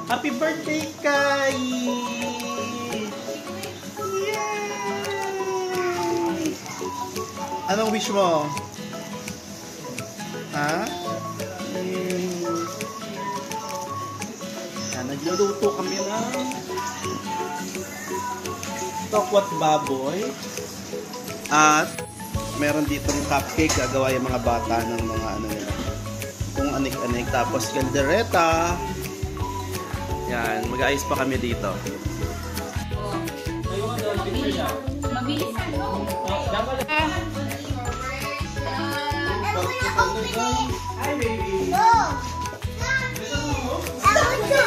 Happy birthday, Kai! Anong wish mo? Ha? Nagluluto kami ng tokwat baboy. At meron ditong cupcake. Gagawa yung mga bata ng mga ano nila. Kung anik-anik. Tapos kaldereta. Yan. Mag-aayos pa kami dito. Mabilis ano? Hi, baby!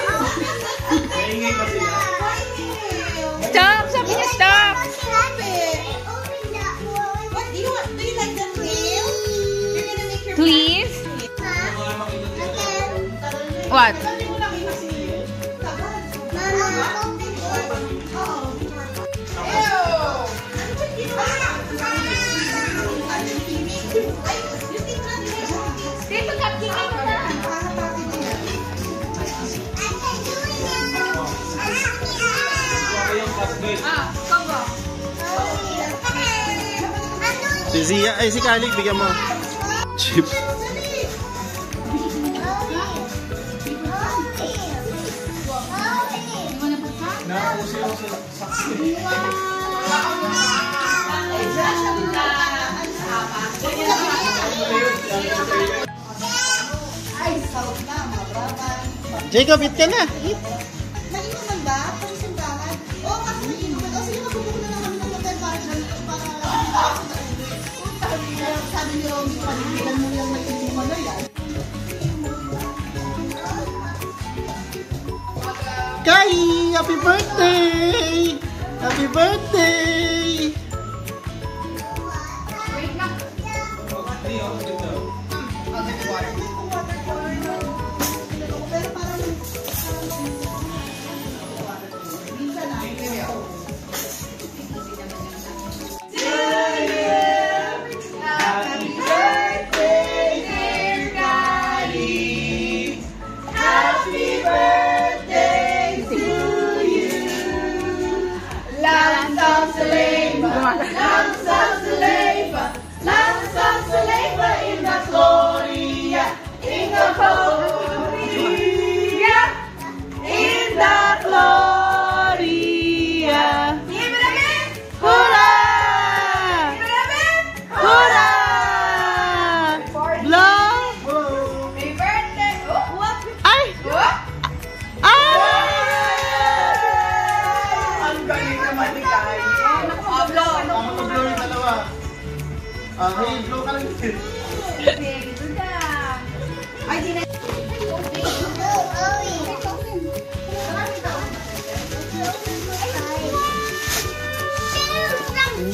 Maingay pa sila. Stop! Sabi niya stop! Do you like the nail? You're gonna make your Please? What? Si Zia, ay si Kalik, bigyan mo. Chip. Jacob, eat ka na. Eat. Nainuman ba? Pang-simbahan? Oo, kasi nainuman. O sige, magbubuko na lang kami ng hotel para sabi ni Romy, panigilan mo yung may inuman na yan. Kai, happy birthday! Happy birthday! Wait na. Pero parang minsan na. Happy birthday, dear Kali! Happy birthday to you! Langsang Saleva! Langsang Saleva! Langsang Saleva in the Gloria! In the Gloria! In the Gloria! Give it again! Hurra! Give it again! Hurra! Blow! Happy birthday! Oh, what? Ay! What? Ay! Ang galing naman ni Kai. Blow! Blow yung dalawa. Hey, blow ka lang. Baby, doon ka. Ay, di na.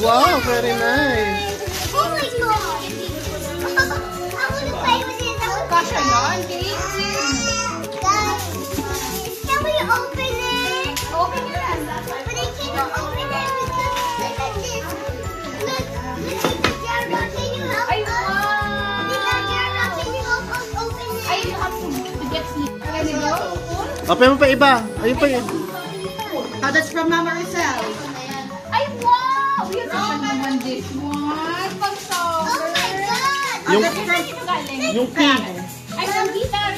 Wow, very nice. Oh my God! I want to play with it. Kasha yan, Kate. Guys, can we open it? Open yan. But I can't open it because look at this. Look at Jarba. Can you help Ay, us? wow. Jarba, can you help us open it? Ay, you have to get sleep. Can you go? Open mo pa iba. Ayun pa yun. Oh, that's from Mama Rizal. Ay, wow! Yung saan naman this one? Pang-sober. Oh my God! Yung- That's from, Yung pink. Ay, nandito na.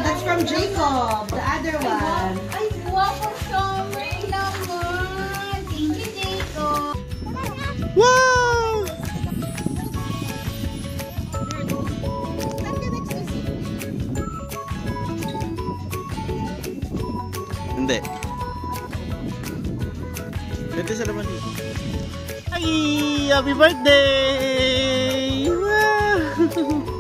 that's from Jacob, the other one. Ay, wow, pang-sober naman. Thank you, Jacob. Wow! Hindi. Pwede sa laman dito. Ay! Happy birthday! Wow!